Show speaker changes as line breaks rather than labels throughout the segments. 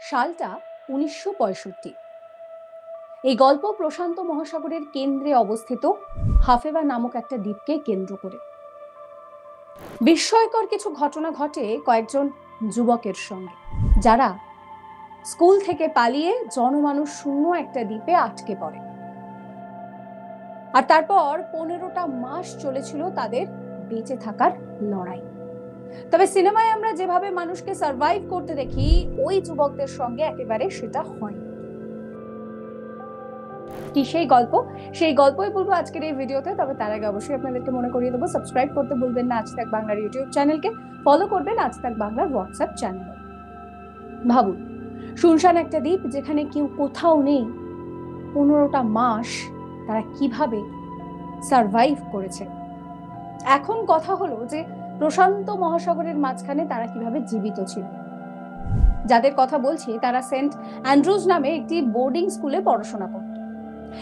সালটা ১৯৬৫। এই গল্প প্রশান্ত মহাসাগরের কেন্দ্রে অবস্থিত হাফেবা নামক একটা দ্বীপকে কেন্দ্র করে। বিস্ময়কর কিছু ঘটনা ঘটে কয়েকজন যুবকের সঙ্গে, যারা স্কুল থেকে পালিয়ে জনমানুষ শূন্য একটা দ্বীপে আটকে পড়ে। আর তারপর ১৫টা মাস চলেছিল তাদের বেঁচে থাকার লড়াই। তবে সিনেমায় আমরা যেভাবে মানুষকে সার্ভাইভ করতে দেখি, ওই যুবকদের সঙ্গে একেবারে সেটা হয়। কি সেই গল্পই বলবো আজকের এই ভিডিওতে। তবে তার আগে অবশ্যই আপনাদেরকে মনে করিয়ে দেবো, সাবস্ক্রাইব করতে ভুলবেন না আজ তাক বাংলার ইউটিউব চ্যানেলকে, ফলো করবেন আজ তাক বাংলার হোয়াটসঅ্যাপ চ্যানেল। ভাবুন, শুনশান একটা দ্বীপ যেখানে কেউ কোথাও নেই, ১৫টা মাস তারা কিভাবে সার্ভাইভ করেছে। এখন কথা হলো যে প্রশান্ত মহাসাগরের মাঝখানে তারা কিভাবে জীবিত ছিল। যাদের কথা বলছি তারা সেন্ট অ্যান্ড্রুজ নামে একটি বোর্ডিং স্কুলে পড়াশোনা করত,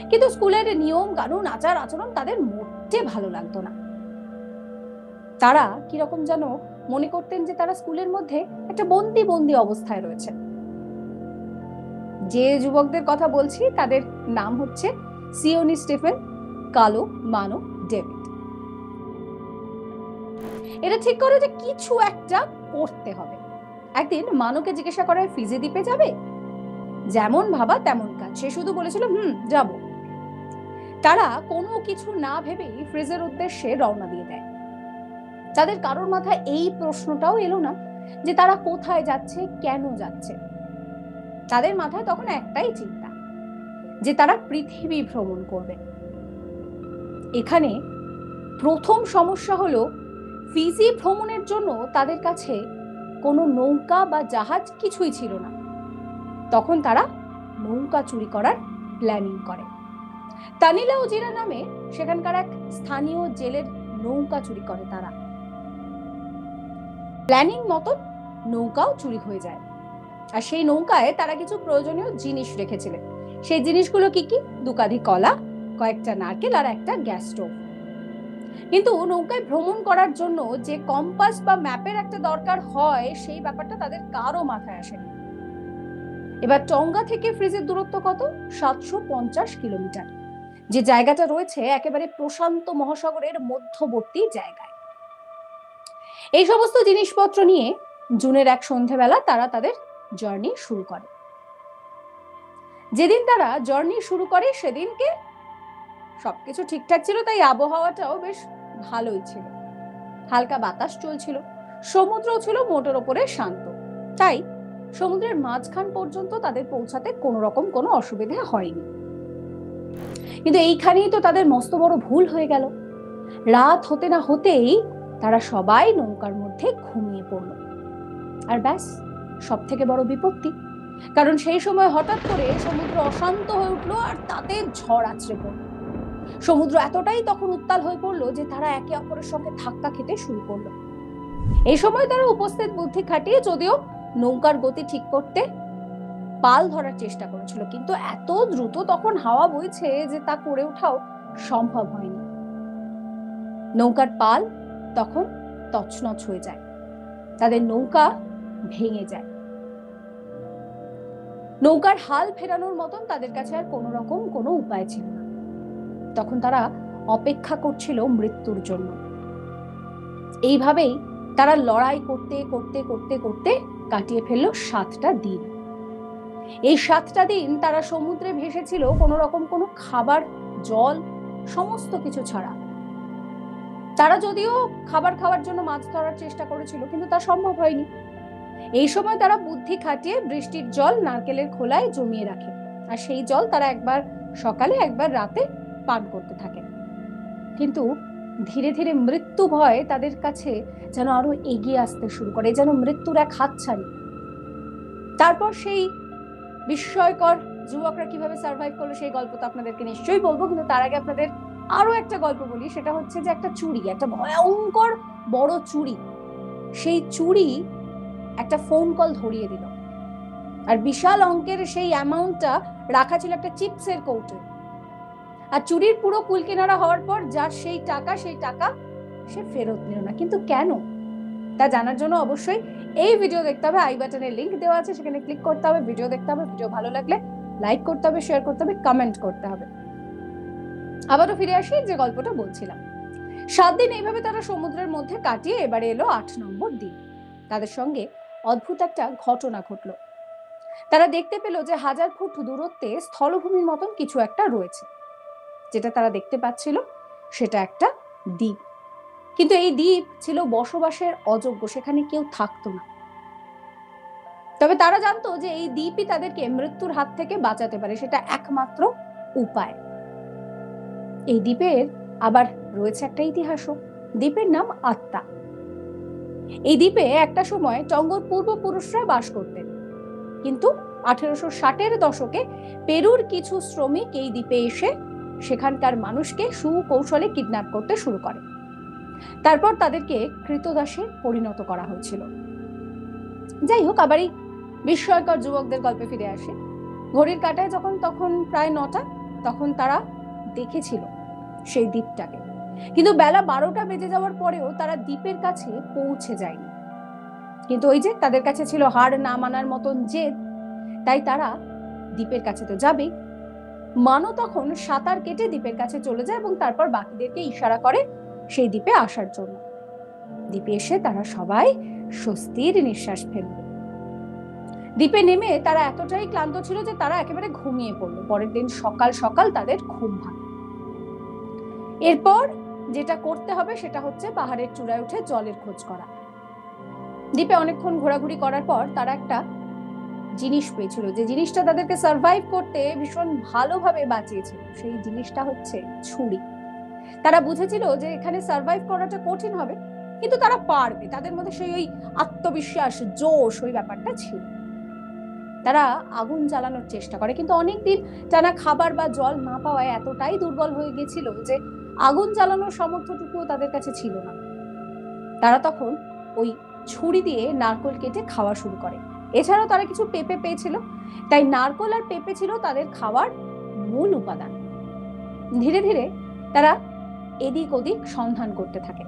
কিন্তু স্কুলের নিয়ম কানুন আচার আচরণ তাদের মোটে ভালো লাগতো না। তারা কিরকম যেন মনে করতেন যে তারা স্কুলের মধ্যে একটা বন্দি বন্দি অবস্থায় রয়েছে। যে যুবকদের কথা বলছি তাদের নাম হচ্ছে সিওনি স্টিফেন, কালো, মানো, ডেভিড। এটা ঠিক করে যে কিছু একটা করতে হবে। একদিন মানোকে জিজ্ঞাসা করায় ফিজি দ্বীপে যাবে, যেমন ভাবা তেমন কাজ। সে শুধু বলেছিল যাব। তারা কোনো কিছু না ভেবেই ফ্রিজের উদ্দেশ্যে রওনা দিয়ে দেয়। তাদের কারোর মাথায় এই প্রশ্নটাও এলো না যে তারা কোথায় যাচ্ছে, কেন যাচ্ছে। তাদের মাথায় তখন একটাই চিন্তা, যে তারা পৃথিবী ভ্রমণ করবে। এখানে প্রথম সমস্যা হলো, ফিজি ভ্রমণের জন্য তাদের কাছে কোনো নৌকা বা জাহাজ কিছুই ছিল না। তখন তারা নৌকা চুরি করার প্ল্যানিং করে। তানিলা উজিরা নামে সেখানকার এক স্থানীয় জেলের নৌকা চুরি করে তারা। প্ল্যানিং মতো নৌকাও চুরি হয়ে যায়। আর সেই নৌকায় তারা কিছু প্রয়োজনীয় জিনিস রেখেছিলেন। সেই জিনিসগুলো কি কি? 2 কাঁধি কলা, কয়েকটা নারকেল আর একটা গ্যাস স্টোভ। কিন্তু নৌকায় ভ্রমণ করার জন্য যে কম্পাস বা ম্যাপের একটা দরকার হয়, সেই ব্যাপারটা তাদের কারো মাথায় আসেনি। এবার টঙ্গা থেকে ফ্রিজের দূরত্ব কত? ৭৫০ কিলোমিটার, যে জায়গাটা রয়েছে একেবারে প্রশান্ত মহাসাগরের মধ্যবর্তী জায়গায়। এই সমস্ত জিনিসপত্র নিয়ে জুনের এক সন্ধ্যাবেলা তারা তাদের জার্নি শুরু করে। যেদিন তারা জার্নি শুরু করে সেদিনকে সবকিছু ঠিকঠাক ছিল, তাই আবহাওয়াটাও বেশ ভালোই ছিল। হালকা বাতাস চলছিল, সমুদ্রও ছিল মোটের ওপরে শান্ত। তাই সমুদ্রের মাঝখান পর্যন্ত তাদের পৌঁছাতে কোনো রকম কোনো অসুবিধা হয়নি। কিন্তু এইখানেই তো তাদের মস্ত বড় ভুল হয়ে গেল। রাত হতে না হতেই তারা সবাই নৌকার মধ্যে ঘুমিয়ে পড়ল। আর ব্যাস, সব থেকে বড় বিপত্তি, কারণ সেই সময় হঠাৎ করে সমুদ্র অশান্ত হয়ে উঠলো আর তাতে ঝড় আছড়ে পড়ল। সমুদ্র এতটাই তখন উত্তাল হয়ে পড়লো যে তারা একে অপরের সঙ্গে ধাক্কা খেতে শুরু করলো। এই সময় তারা উপস্থিত বুদ্ধি খাটিয়ে যদিও নৌকার গতি ঠিক করতে পাল ধরার চেষ্টা করেছিল, কিন্তু এত দ্রুত তখন হাওয়া বইছে যে তা করে ওঠাও সম্ভব হয়নি। নৌকার পাল তখন তছনছ হয়ে যায়, তাদের নৌকা ভেঙে যায়। নৌকার হাল ফেরানোর মতন তাদের কাছে আর কোনো রকম কোনো উপায় ছিল না। তখন তারা অপেক্ষা করছিল মৃত্যুর জন্য। এইভাবেই তারা লড়াই করতে করতে করতে করতে কাটিয়ে ফেললো 7টা দিন। এই 7টা দিন তারা সমুদ্রে ভেসেছিল কোনো রকম কোনো খাবার, জল, সমস্ত কিছু ছাড়া। তারা যদিও খাবার খাওয়ার জন্য মাছ ধরার চেষ্টা করেছিল, কিন্তু তা সম্ভব হয়নি। এই সময় তারা বুদ্ধি খাটিয়ে বৃষ্টির জল নারকেলের খোলায় জমিয়ে রাখে, আর সেই জল তারা একবার সকালে একবার রাতে পান করতে থাকে। কিন্তু ধীরে ধীরে মৃত্যু ভয় তাদের কাছে যেন আরো এগিয়ে আসতে শুরু করে, যেন মৃত্যুর এক হাতছানি। তারপর সেই বিস্ময়কর যুবকরা কিভাবে সার্ভাইভ করলো সেই গল্প তো আপনাদেরকে নিশ্চয়ই বলবো, কিন্তু তার আগে আপনাদের আরো একটা গল্প বলি। সেটা হচ্ছে যে একটা চুরি, একটা ভয়ঙ্কর বড় চুরি, সেই চুরি একটা ফোন কল ধরিয়ে দিল। আর বিশাল অঙ্কের সেই অ্যামাউন্টটা রাখা ছিল একটা চিপসের কৌটোয়। আর চুরির পুরো কুল কিনারা হওয়ার পর যার সেই টাকা সে ফেরত নিল না। কিন্তু কেন? তা জানার জন্য অবশ্যই এই ভিডিও দেখতে হবে, আই বাটনের লিংক দেওয়া আছে, সেখানে ক্লিক করতে হবে, ভিডিও দেখতে হবে, ভিডিও ভালো লাগলে লাইক করতে হবে, শেয়ার করতে হবে, কমেন্ট করতে হবে। আবারও ফিরে আসি যে গল্পটা বলছিলাম। 7 দিন এইভাবে তারা সমুদ্রের মধ্যে কাটিয়ে এবারে এলো 8 নম্বর দিন। তাদের সঙ্গে অদ্ভুত একটা ঘটনা ঘটলো। তারা দেখতে পেল যে 1000 ফুট দূরত্বে স্থলভূমির মতন কিছু একটা রয়েছে। যেটা তারা দেখতে পাচ্ছিল সেটা একটা দ্বীপ। কিন্তু এই দ্বীপ ছিল বসবাসের অযোগ্য, সেখানে কেউ থাকতো না। তবে তারা জানতো যে এই দ্বীপই তাদেরকে মৃত্যুর হাত থেকে বাঁচাতে পারে, সেটা একমাত্র উপায়। এই দ্বীপের আবার রয়েছে একটা ইতিহাসও। দ্বীপের নাম আত্মা। এই দ্বীপে একটা সময় টঙ্গর পূর্বপুরুষরা বাস করতেন, কিন্তু 1860-এর দশকে পেরুর কিছু শ্রমিক এই দ্বীপে এসে সেখানকার মানুষকে সুকৌশলে কিডন্যাপ করতে শুরু করে। তারপর তাদেরকে কৃতদাসে পরিণত করা হয়েছিল। যাই হোক, আবার এই বিস্ময়কর যুবকদের গল্পে ফিরে আসে। ঘড়ির কাঁটায় তখন প্রায় 9টা, তখন তারা দেখেছিল সেই দ্বীপটাকে। কিন্তু বেলা 12টা বেজে যাওয়ার পরেও তারা দ্বীপের কাছে পৌঁছে যায়নি। কিন্তু ওই যে তাদের কাছে ছিল হার না মানার মতন জেদ, তাই তারা দ্বীপের কাছে তো যাবেই। মানো তখন সাঁতার কেটে দ্বীপের কাছে চলে যায় এবং তারপর বাকিদেরকে ইশারা করে সেই দ্বীপে আসার জন্য। দ্বীপে এসে তারা সবাই স্বস্তির নিঃশ্বাস ফেলল। দ্বীপে নেমে তারা এতটাই ক্লান্ত ছিল যে তারা একেবারে ঘুমিয়ে পড়লো। পরের দিন সকাল সকাল তাদের ঘুম ভাঙে। এরপর যেটা করতে হবে সেটা হচ্ছে পাহাড়ের চূড়ায় উঠে জলের খোঁজ করা। দ্বীপে অনেকক্ষণ ঘোরাঘুরি করার পর তারা একটা জিনিস পেয়েছিল, যে জিনিসটা তাদেরকে সার্ভাইভ করতে ভীষণ ভালোভাবে বাঁচিয়েছিল। সেই জিনিসটা হচ্ছে ছুরি। তারা বুঝেছিল যে এখানে সার্ভাইভ করাটা কঠিন হবে, কিন্তু তারা পারবে। তাদের মধ্যে সেই ওই আত্মবিশ্বাস, জোশ, ওই ব্যাপারটা ছিল। তারা আগুন জ্বালানোর চেষ্টা করে, কিন্তু অনেকদিন টানা খাবার বা জল না পাওয়ায় এতটাই দুর্বল হয়ে গেছিল যে আগুন জ্বালানোর সামর্থ্যটুকুও তাদের কাছে ছিল না। তারা তখন ওই ছুরি দিয়ে নারকেল কেটে খাওয়া শুরু করে। এছাড়াও তারা কিছু পেঁপে পেয়েছিল, তাই নারকেল আর পেঁপে ছিল তাদের খাওয়ার মূল উপাদান। ধীরে ধীরে তারা এদিক ওদিক সন্ধান করতে থাকে।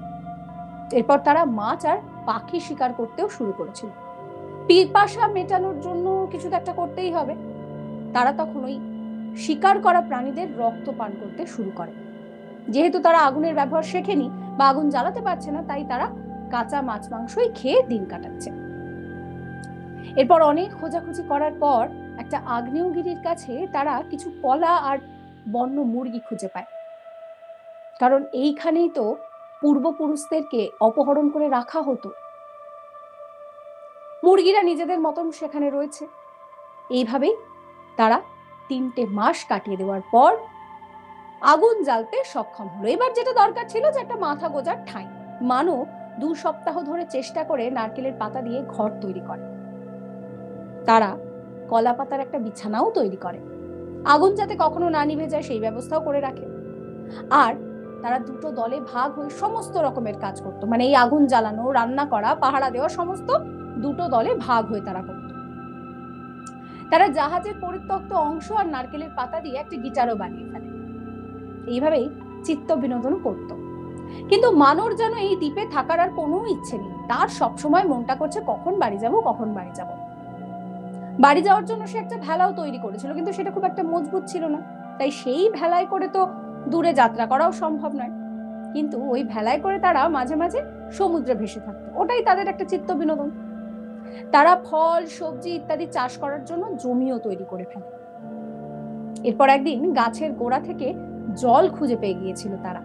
এরপর তারা মাছ আর পাখি শিকার করতেও শুরু করেছিল। পিপাসা মেটানোর জন্য কিছু তো একটা করতেই হবে। তারা তখন ওই শিকার করা প্রাণীদের রক্ত পান করতে শুরু করে। যেহেতু তারা আগুনের ব্যবহার শেখেনি বা আগুন জ্বালাতে পারছে না, তাই তারা কাঁচা মাছ মাংসই খেয়ে দিন কাটাচ্ছে। এরপর অনেক খোঁজাখুঁজি করার পর একটা আগ্নেয়গিরির কাছে তারা কিছু কলা আর বন্য মুরগি খুঁজে পায়। কারণ এইখানেই তো পূর্বপুরুষদেরকে অপহরণ করে রাখা হতো। মুরগিরা নিজেদের মতন সেখানে রয়েছে। এইভাবেই তারা 3টে মাস কাটিয়ে দেওয়ার পর আগুন জ্বালতে সক্ষম হলো। এবার যেটা দরকার ছিল যে একটা মাথা গোজার ঠাঁই। মানো 2 সপ্তাহ ধরে চেষ্টা করে নারকেলের পাতা দিয়ে ঘর তৈরি করে। তারা কলা পাতার একটা বিছানাও তৈরি করে। আগুন যাতে কখনো না নিভে যায় সেই ব্যবস্থাও করে রাখে। আর তারা 2টো দলে ভাগ হয়ে সমস্ত রকমের কাজ করত। মানে এই আগুন জ্বালানো, রান্না করা, পাহারা দেওয়া, সমস্ত 2টো দলে ভাগ হয়ে তারা করত। তারা জাহাজের পরিত্যক্ত অংশ আর নারকেলের পাতা দিয়ে একটা গিটারও বানিয়ে ফেলে। এইভাবেই চিত্ত বিনোদন করত। কিন্তু মানর যেন এই দ্বীপে থাকার আর কোনো ইচ্ছে নেই। তার সবসময় মনটা করছে কখন বাড়ি যাব, কখন বাড়ি যাব। বাড়ি যাওয়ার জন্য সে একটা ভেলাও তৈরি করেছিল, কিন্তু সেটা খুব একটা মজবুত ছিল না। তাই সেই ভেলায় করে তো দূরে যাত্রা করাও সম্ভব নয়। কিন্তু ওই ভেলায় করে তারা মাঝে মাঝে সমুদ্রে ভেসে থাকতো। ওটাই তাদের একটা চিত্ত বিনোদন। তারা ফল, সবজি ইত্যাদি চাষ করার জন্য জমিও তৈরি করে ফেলে। এরপর একদিন গাছের গোড়া থেকে জল খুঁজে পেয়ে গিয়েছিল তারা।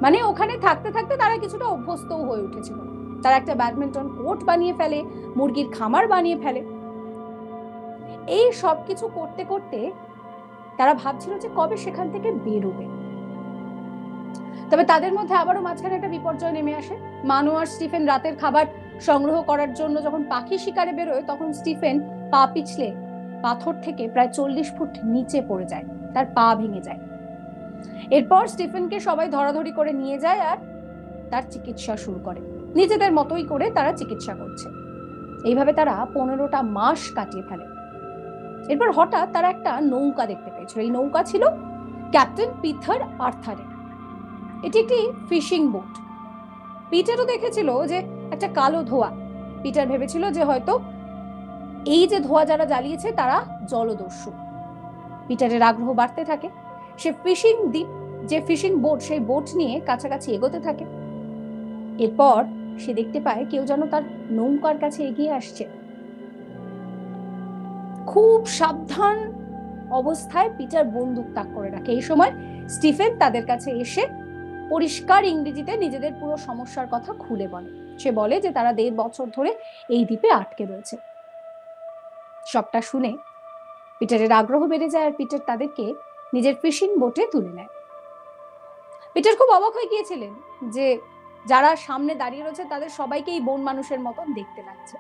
মানে ওখানে থাকতে থাকতে তারা কিছুটা অভ্যস্তও হয়ে উঠেছিল। তারা একটা ব্যাডমিন্টন কোর্ট বানিয়ে ফেলে, মুরগির খামার বানিয়ে ফেলে। এই সব কিছু করতে করতে তারা ভাবছিল যে কবে সেখান থেকে বেরোবে। তবে তাদের মধ্যে আবারও মাঝখানে একটা বিপর্যয় নেমে আসে। মানো আর স্টিফেন রাতের খাবার সংগ্রহ করার জন্য যখন পাখি শিকারে বেরোয়, তখন স্টিফেন পা পিছলে পাথর থেকে প্রায় 40 ফুট নিচে পড়ে যায়। তার পা ভেঙে যায়। এরপর স্টিফেনকে সবাই ধরাধরি করে নিয়ে যায় আর তার চিকিৎসা শুরু করে। নিজেদের মতোই করে তারা চিকিৎসা করছে। এইভাবে তারা 15টা মাস কাটিয়ে ফেলে। এরপর হঠাৎ তারা একটা নৌকা দেখতে পেয়েছিল। এই নৌকা ছিল ক্যাপ্টেন পিটার আর্থারের। এটি একটি ফিশিং বোট। পিটারও দেখেছিল যে একটা কালো ধোঁয়া, পিটার ভেবেছিল যে হয়তো এই যে ধোঁয়া যারা জ্বালিয়েছে তারা জলদস্যু। পিটারের আগ্রহ বাড়তে থাকে। সে ফিশিং দ্বীপ, যে ফিশিং বোট, সেই বোট নিয়ে কাছাকাছি এগোতে থাকে। এরপর সে দেখতে পায় কেউ যেন তার নৌকার কাছে এগিয়ে আসছে। খুব সাবধান অবস্থায় পিটার বন্দুক তাক করে রাখে। এই সময় স্টিফেন তাদের কাছে এসে পরিষ্কার ইংরেজিতে নিজেদের পুরো সমস্যার কথা খুলে বলে। সে বলে যে তারা 1.5 বছর ধরে এই দ্বীপে আটকে রয়েছে। সবটা শুনে পিটারের আগ্রহ বেড়ে যায় আর পিটার তাদেরকে নিজের ফিশিং বোটে তুলে নেয়। পিটার খুব অবাক হয়ে গিয়েছিলেন যে যারা সামনে দাঁড়িয়ে রয়েছে তাদের সবাইকে এই বন মানুষের মতন দেখতে লাগছে।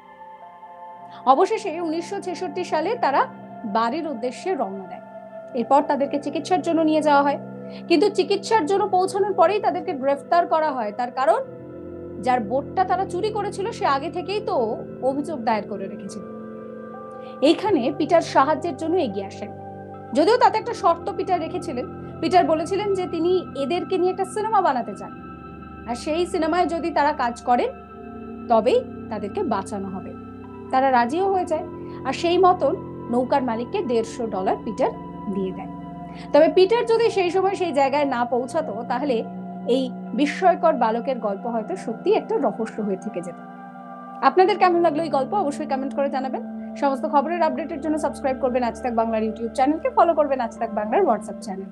অবশেষে 1966 সালে তারা বাড়ির উদ্দেশ্যে রওনা দেয়। এরপর তাদেরকে চিকিৎসার জন্য নিয়ে যাওয়া হয়, কিন্তু চিকিৎসার জন্য পৌঁছানোর পরেই তাদেরকে গ্রেফতার করা হয়। তার কারণ যার বোটটা তারা চুরি করেছিল সে আগে থেকেই তো অভিযোগ দায়ের করে রেখেছিল। এইখানে পিটার সাহায্যের জন্য এগিয়ে আসেন, যদিও তাতে একটা শর্ত পিটার রেখেছিলেন। পিটার বলেছিলেন যে তিনি এদেরকে নিয়ে একটা সিনেমা বানাতে চান, আর সেই সিনেমায় যদি তারা কাজ করেন তবেই তাদেরকে বাঁচানো হবে। তারা রাজিও হয়ে যায়, আর সেই মতন নৌকার মালিককে $150 পিটার দিয়ে দেয়। তবে পিটার যদি সেই সময় সেই জায়গায় না পৌঁছাতো তাহলে এই বিস্ময়কর বালকের গল্প হয়তো সত্যি একটা রহস্য হয়ে থেকে যেত। আপনাদের কেমন লাগলো এই গল্প অবশ্যই কমেন্ট করে জানাবেন। সমস্ত খবরের আপডেটের জন্য সাবস্ক্রাইব করবেন আজ তাক বাংলার ইউটিউব চ্যানেলকে, ফলো করবেন আজ তাক বাংলার হোয়াটসঅ্যাপ চ্যানেল।